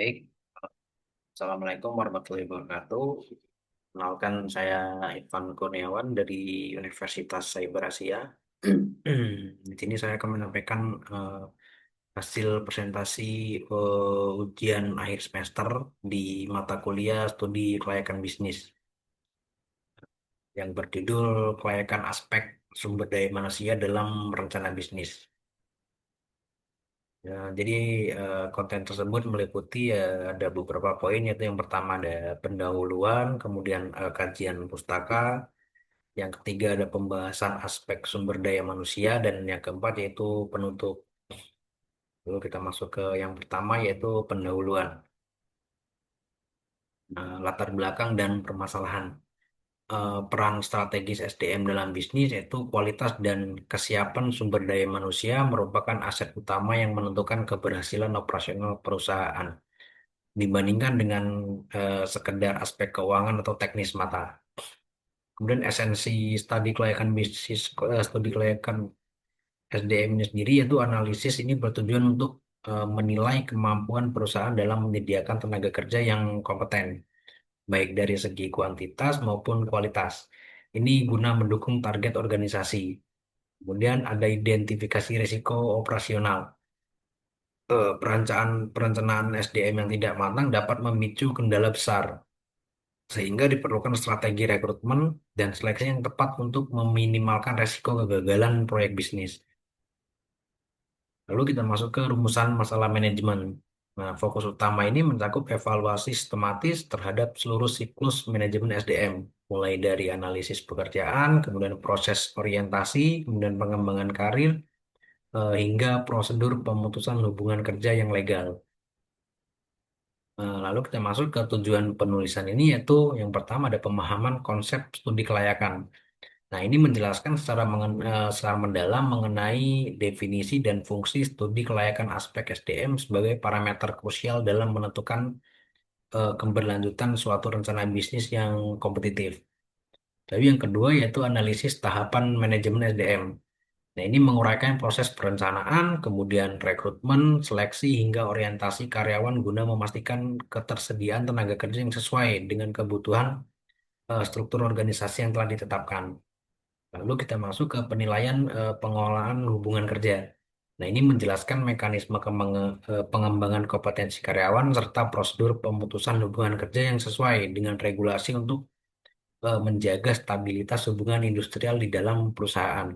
Baik, Assalamualaikum warahmatullahi wabarakatuh. Kenalkan saya Ivan Kurniawan dari Universitas Cyber Asia. Di sini saya akan menyampaikan hasil presentasi ujian akhir semester di mata kuliah studi kelayakan bisnis yang berjudul Kelayakan Aspek Sumber Daya Manusia dalam Rencana Bisnis. Ya, jadi konten tersebut meliputi ada beberapa poin, yaitu yang pertama ada pendahuluan, kemudian kajian pustaka, yang ketiga ada pembahasan aspek sumber daya manusia, dan yang keempat yaitu penutup. Lalu kita masuk ke yang pertama yaitu pendahuluan. Latar belakang dan permasalahan. Peran strategis SDM dalam bisnis yaitu kualitas dan kesiapan sumber daya manusia merupakan aset utama yang menentukan keberhasilan operasional perusahaan dibandingkan dengan sekedar aspek keuangan atau teknis mata. Kemudian esensi studi kelayakan bisnis, studi kelayakan SDM ini sendiri yaitu analisis ini bertujuan untuk menilai kemampuan perusahaan dalam menyediakan tenaga kerja yang kompeten, baik dari segi kuantitas maupun kualitas. Ini guna mendukung target organisasi. Kemudian ada identifikasi risiko operasional. Perencanaan SDM yang tidak matang dapat memicu kendala besar, sehingga diperlukan strategi rekrutmen dan seleksi yang tepat untuk meminimalkan resiko kegagalan proyek bisnis. Lalu kita masuk ke rumusan masalah manajemen. Nah, fokus utama ini mencakup evaluasi sistematis terhadap seluruh siklus manajemen SDM, mulai dari analisis pekerjaan, kemudian proses orientasi, kemudian pengembangan karir, hingga prosedur pemutusan hubungan kerja yang legal. Lalu kita masuk ke tujuan penulisan ini, yaitu yang pertama ada pemahaman konsep studi kelayakan. Nah, ini menjelaskan secara mendalam mengenai definisi dan fungsi studi kelayakan aspek SDM sebagai parameter krusial dalam menentukan keberlanjutan suatu rencana bisnis yang kompetitif. Tapi yang kedua yaitu analisis tahapan manajemen SDM. Nah, ini menguraikan proses perencanaan, kemudian rekrutmen, seleksi, hingga orientasi karyawan guna memastikan ketersediaan tenaga kerja yang sesuai dengan kebutuhan struktur organisasi yang telah ditetapkan. Lalu kita masuk ke penilaian pengolahan hubungan kerja. Nah, ini menjelaskan mekanisme pengembangan kompetensi karyawan serta prosedur pemutusan hubungan kerja yang sesuai dengan regulasi untuk menjaga stabilitas hubungan industrial di dalam perusahaan.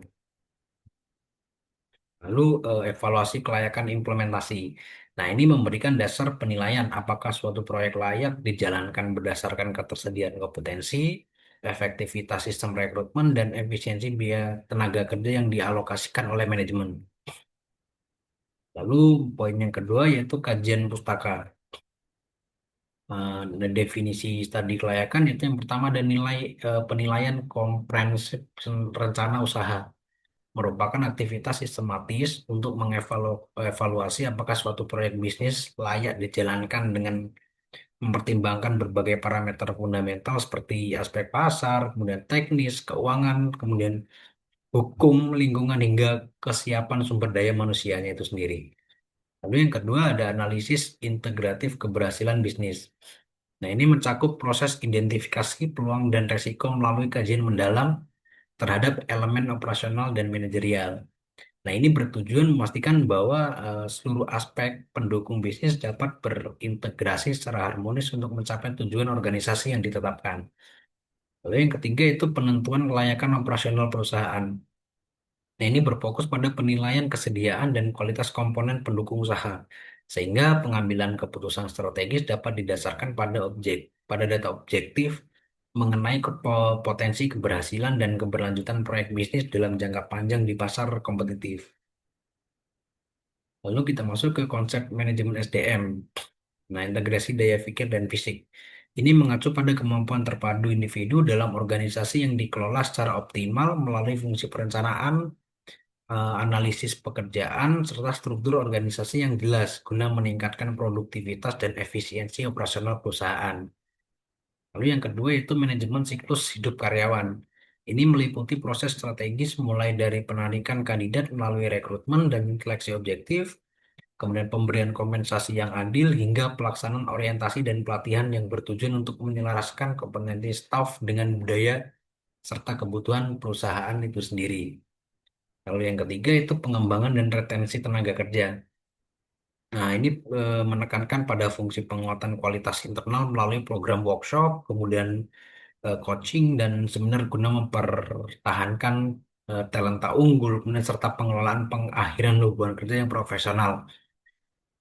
Lalu evaluasi kelayakan implementasi. Nah, ini memberikan dasar penilaian apakah suatu proyek layak dijalankan berdasarkan ketersediaan kompetensi, efektivitas sistem rekrutmen, dan efisiensi biaya tenaga kerja yang dialokasikan oleh manajemen. Lalu poin yang kedua yaitu kajian pustaka. Dan definisi studi kelayakan itu yang pertama ada penilaian komprehensif rencana usaha, merupakan aktivitas sistematis untuk mengevaluasi apakah suatu proyek bisnis layak dijalankan dengan mempertimbangkan berbagai parameter fundamental seperti aspek pasar, kemudian teknis, keuangan, kemudian hukum, lingkungan, hingga kesiapan sumber daya manusianya itu sendiri. Lalu yang kedua ada analisis integratif keberhasilan bisnis. Nah, ini mencakup proses identifikasi peluang dan resiko melalui kajian mendalam terhadap elemen operasional dan manajerial. Nah, ini bertujuan memastikan bahwa seluruh aspek pendukung bisnis dapat berintegrasi secara harmonis untuk mencapai tujuan organisasi yang ditetapkan. Lalu yang ketiga itu penentuan kelayakan operasional perusahaan. Nah, ini berfokus pada penilaian kesediaan dan kualitas komponen pendukung usaha, sehingga pengambilan keputusan strategis dapat didasarkan pada data objektif mengenai potensi keberhasilan dan keberlanjutan proyek bisnis dalam jangka panjang di pasar kompetitif. Lalu kita masuk ke konsep manajemen SDM. Nah, integrasi daya pikir dan fisik. Ini mengacu pada kemampuan terpadu individu dalam organisasi yang dikelola secara optimal melalui fungsi perencanaan, analisis pekerjaan, serta struktur organisasi yang jelas guna meningkatkan produktivitas dan efisiensi operasional perusahaan. Lalu yang kedua itu manajemen siklus hidup karyawan. Ini meliputi proses strategis mulai dari penarikan kandidat melalui rekrutmen dan seleksi objektif, kemudian pemberian kompensasi yang adil, hingga pelaksanaan orientasi dan pelatihan yang bertujuan untuk menyelaraskan kompetensi staf dengan budaya serta kebutuhan perusahaan itu sendiri. Lalu yang ketiga itu pengembangan dan retensi tenaga kerja. Nah, ini menekankan pada fungsi penguatan kualitas internal melalui program workshop, kemudian coaching dan seminar guna mempertahankan talenta unggul, kemudian serta pengelolaan pengakhiran hubungan kerja yang profesional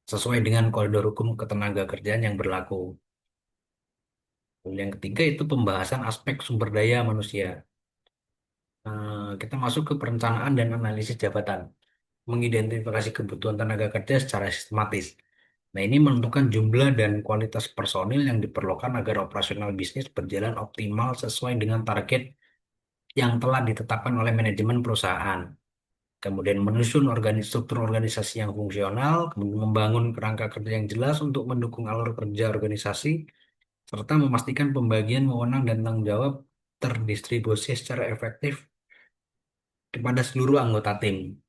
sesuai dengan koridor hukum ketenaga kerjaan yang berlaku. Lalu yang ketiga itu pembahasan aspek sumber daya manusia. Kita masuk ke perencanaan dan analisis jabatan, mengidentifikasi kebutuhan tenaga kerja secara sistematis. Nah, ini menentukan jumlah dan kualitas personil yang diperlukan agar operasional bisnis berjalan optimal sesuai dengan target yang telah ditetapkan oleh manajemen perusahaan. Kemudian menyusun struktur organisasi yang fungsional, kemudian membangun kerangka kerja yang jelas untuk mendukung alur kerja organisasi, serta memastikan pembagian wewenang dan tanggung jawab terdistribusi secara efektif kepada seluruh anggota tim.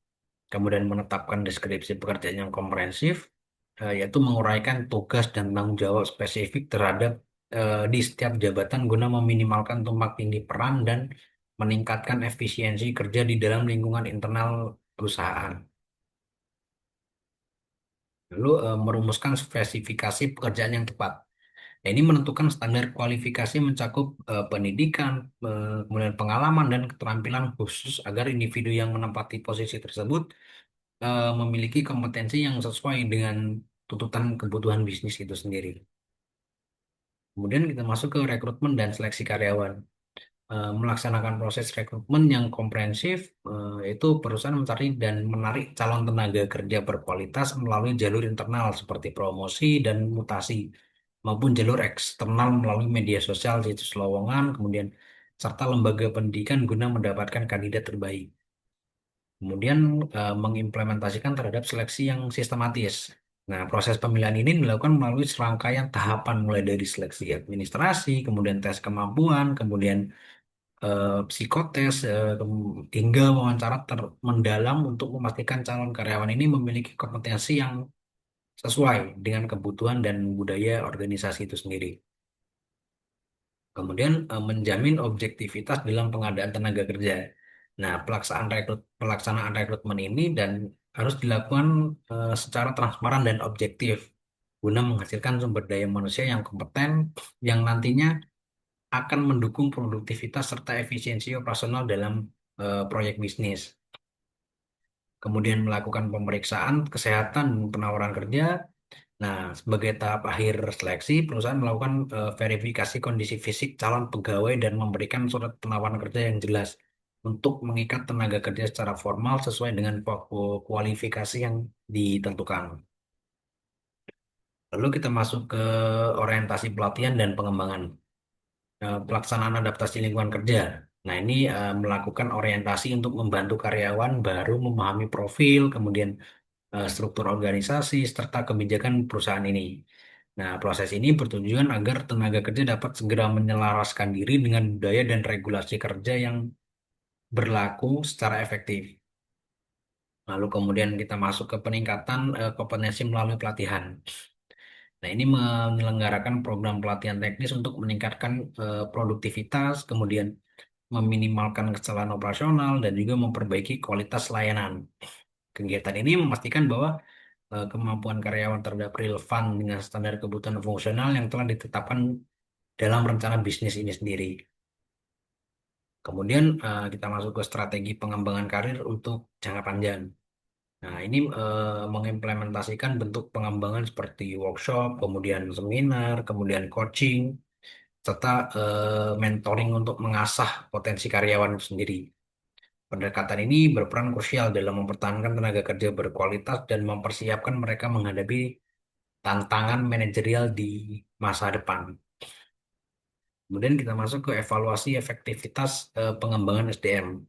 Kemudian menetapkan deskripsi pekerjaan yang komprehensif, yaitu menguraikan tugas dan tanggung jawab spesifik terhadap di setiap jabatan guna meminimalkan tumpang tindih peran dan meningkatkan efisiensi kerja di dalam lingkungan internal perusahaan. Lalu merumuskan spesifikasi pekerjaan yang tepat. Nah, ini menentukan standar kualifikasi mencakup pendidikan, kemudian pengalaman dan keterampilan khusus agar individu yang menempati posisi tersebut memiliki kompetensi yang sesuai dengan tuntutan kebutuhan bisnis itu sendiri. Kemudian kita masuk ke rekrutmen dan seleksi karyawan. Melaksanakan proses rekrutmen yang komprehensif, itu perusahaan mencari dan menarik calon tenaga kerja berkualitas melalui jalur internal seperti promosi dan mutasi, maupun jalur eksternal melalui media sosial, situs lowongan, kemudian serta lembaga pendidikan guna mendapatkan kandidat terbaik. Kemudian mengimplementasikan terhadap seleksi yang sistematis. Nah, proses pemilihan ini dilakukan melalui serangkaian tahapan mulai dari seleksi administrasi, kemudian tes kemampuan, kemudian psikotes, hingga wawancara mendalam untuk memastikan calon karyawan ini memiliki kompetensi yang sesuai dengan kebutuhan dan budaya organisasi itu sendiri. Kemudian menjamin objektivitas dalam pengadaan tenaga kerja. Nah, pelaksanaan rekrutmen ini dan harus dilakukan secara transparan dan objektif guna menghasilkan sumber daya manusia yang kompeten yang nantinya akan mendukung produktivitas serta efisiensi operasional dalam proyek bisnis. Kemudian melakukan pemeriksaan kesehatan dan penawaran kerja. Nah, sebagai tahap akhir seleksi, perusahaan melakukan verifikasi kondisi fisik calon pegawai dan memberikan surat penawaran kerja yang jelas untuk mengikat tenaga kerja secara formal sesuai dengan kualifikasi yang ditentukan. Lalu kita masuk ke orientasi pelatihan dan pengembangan. Pelaksanaan adaptasi lingkungan kerja. Nah, ini melakukan orientasi untuk membantu karyawan baru memahami profil, kemudian struktur organisasi, serta kebijakan perusahaan ini. Nah, proses ini bertujuan agar tenaga kerja dapat segera menyelaraskan diri dengan budaya dan regulasi kerja yang berlaku secara efektif. Lalu kemudian kita masuk ke peningkatan kompetensi melalui pelatihan. Nah, ini menyelenggarakan program pelatihan teknis untuk meningkatkan produktivitas, kemudian meminimalkan kesalahan operasional, dan juga memperbaiki kualitas layanan. Kegiatan ini memastikan bahwa kemampuan karyawan terhadap relevan dengan standar kebutuhan fungsional yang telah ditetapkan dalam rencana bisnis ini sendiri. Kemudian kita masuk ke strategi pengembangan karir untuk jangka panjang. Nah, ini mengimplementasikan bentuk pengembangan seperti workshop, kemudian seminar, kemudian coaching, serta mentoring untuk mengasah potensi karyawan itu sendiri. Pendekatan ini berperan krusial dalam mempertahankan tenaga kerja berkualitas dan mempersiapkan mereka menghadapi tantangan manajerial di masa depan. Kemudian kita masuk ke evaluasi efektivitas pengembangan SDM,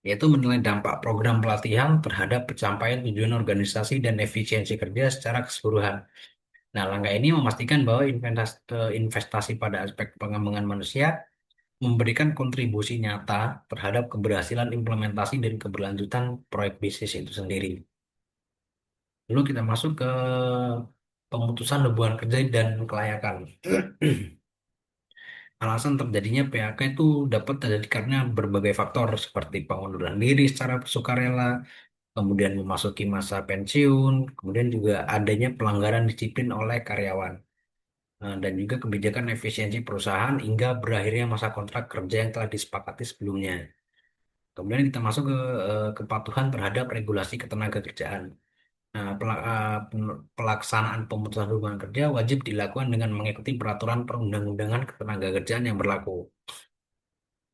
yaitu menilai dampak program pelatihan terhadap pencapaian tujuan organisasi dan efisiensi kerja secara keseluruhan. Nah, langkah ini memastikan bahwa investasi pada aspek pengembangan manusia memberikan kontribusi nyata terhadap keberhasilan implementasi dan keberlanjutan proyek bisnis itu sendiri. Lalu kita masuk ke pemutusan hubungan kerja dan kelayakan. Alasan terjadinya PHK itu dapat terjadi karena berbagai faktor seperti pengunduran diri secara sukarela, kemudian memasuki masa pensiun, kemudian juga adanya pelanggaran disiplin oleh karyawan, dan juga kebijakan efisiensi perusahaan hingga berakhirnya masa kontrak kerja yang telah disepakati sebelumnya. Kemudian kita masuk ke kepatuhan terhadap regulasi ketenagakerjaan. Nah, pelaksanaan pemutusan hubungan kerja wajib dilakukan dengan mengikuti peraturan perundang-undangan ketenagakerjaan yang berlaku.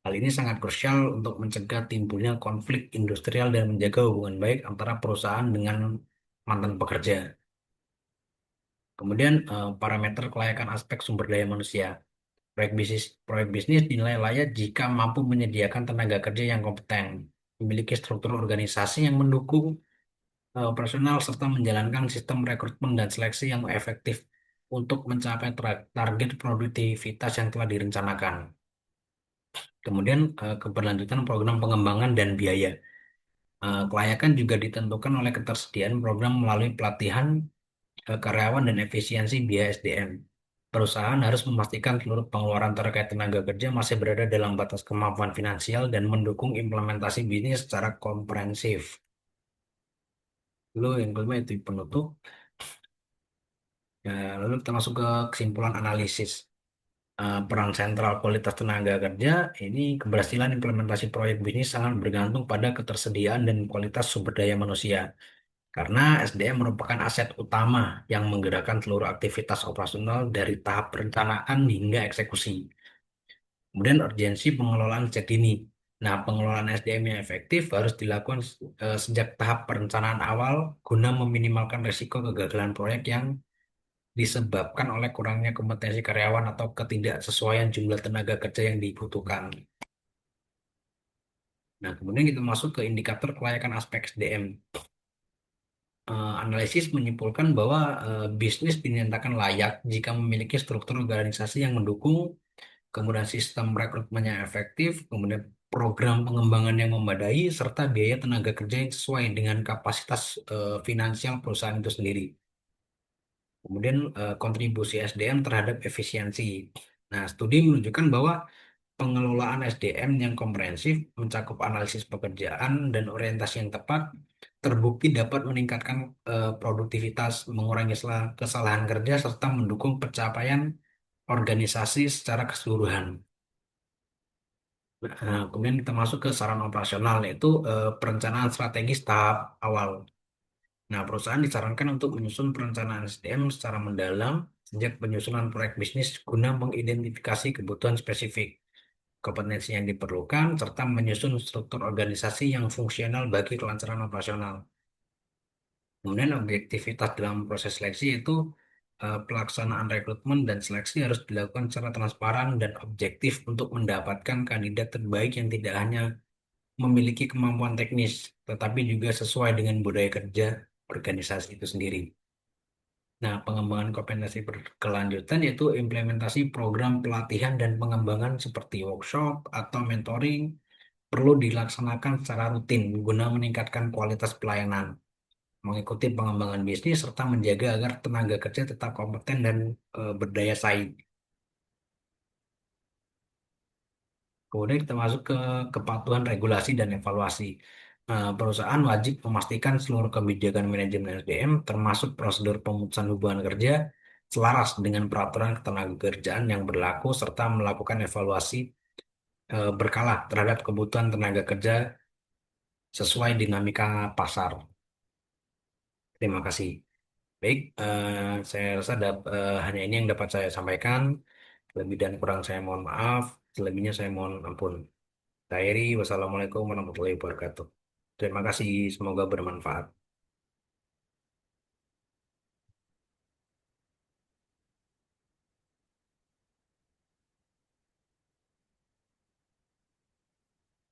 Hal ini sangat krusial untuk mencegah timbulnya konflik industrial dan menjaga hubungan baik antara perusahaan dengan mantan pekerja. Kemudian parameter kelayakan aspek sumber daya manusia. Proyek bisnis dinilai layak jika mampu menyediakan tenaga kerja yang kompeten, memiliki struktur organisasi yang mendukung operasional, serta menjalankan sistem rekrutmen dan seleksi yang efektif untuk mencapai target produktivitas yang telah direncanakan. Kemudian keberlanjutan program pengembangan dan biaya. Kelayakan juga ditentukan oleh ketersediaan program melalui pelatihan karyawan dan efisiensi biaya SDM. Perusahaan harus memastikan seluruh pengeluaran terkait tenaga kerja masih berada dalam batas kemampuan finansial dan mendukung implementasi bisnis secara komprehensif. Lalu yang kelima itu penutup. Ya, lalu kita masuk ke kesimpulan analisis. Peran sentral kualitas tenaga kerja, ini keberhasilan implementasi proyek bisnis sangat bergantung pada ketersediaan dan kualitas sumber daya manusia. Karena SDM merupakan aset utama yang menggerakkan seluruh aktivitas operasional dari tahap perencanaan hingga eksekusi. Kemudian urgensi pengelolaan sejak dini. Nah, pengelolaan SDM yang efektif harus dilakukan sejak tahap perencanaan awal guna meminimalkan risiko kegagalan proyek yang disebabkan oleh kurangnya kompetensi karyawan atau ketidaksesuaian jumlah tenaga kerja yang dibutuhkan. Nah, kemudian kita masuk ke indikator kelayakan aspek SDM. Analisis menyimpulkan bahwa bisnis dinyatakan layak jika memiliki struktur organisasi yang mendukung, kemudian sistem rekrutmen yang efektif, kemudian program pengembangan yang memadai, serta biaya tenaga kerja yang sesuai dengan kapasitas finansial perusahaan itu sendiri. Kemudian kontribusi SDM terhadap efisiensi. Nah, studi menunjukkan bahwa pengelolaan SDM yang komprehensif mencakup analisis pekerjaan dan orientasi yang tepat, terbukti dapat meningkatkan produktivitas, mengurangi kesalahan kerja, serta mendukung pencapaian organisasi secara keseluruhan. Nah, kemudian kita masuk ke saran operasional, yaitu perencanaan strategis tahap awal. Nah, perusahaan disarankan untuk menyusun perencanaan SDM secara mendalam sejak penyusunan proyek bisnis guna mengidentifikasi kebutuhan spesifik, kompetensi yang diperlukan, serta menyusun struktur organisasi yang fungsional bagi kelancaran operasional. Kemudian objektivitas dalam proses seleksi itu pelaksanaan rekrutmen dan seleksi harus dilakukan secara transparan dan objektif untuk mendapatkan kandidat terbaik yang tidak hanya memiliki kemampuan teknis, tetapi juga sesuai dengan budaya kerja organisasi itu sendiri. Nah, pengembangan kompetensi berkelanjutan yaitu implementasi program pelatihan dan pengembangan seperti workshop atau mentoring perlu dilaksanakan secara rutin guna meningkatkan kualitas pelayanan, mengikuti pengembangan bisnis, serta menjaga agar tenaga kerja tetap kompeten dan berdaya saing. Kemudian kita masuk ke kepatuhan regulasi dan evaluasi. Perusahaan wajib memastikan seluruh kebijakan manajemen SDM, termasuk prosedur pemutusan hubungan kerja, selaras dengan peraturan ketenagakerjaan yang berlaku, serta melakukan evaluasi berkala terhadap kebutuhan tenaga kerja sesuai dinamika pasar. Terima kasih. Baik, saya rasa hanya ini yang dapat saya sampaikan. Lebih dan kurang saya mohon maaf. Selebihnya saya mohon ampun. Khairi, wassalamualaikum warahmatullahi wabarakatuh. Terima kasih, semoga bermanfaat.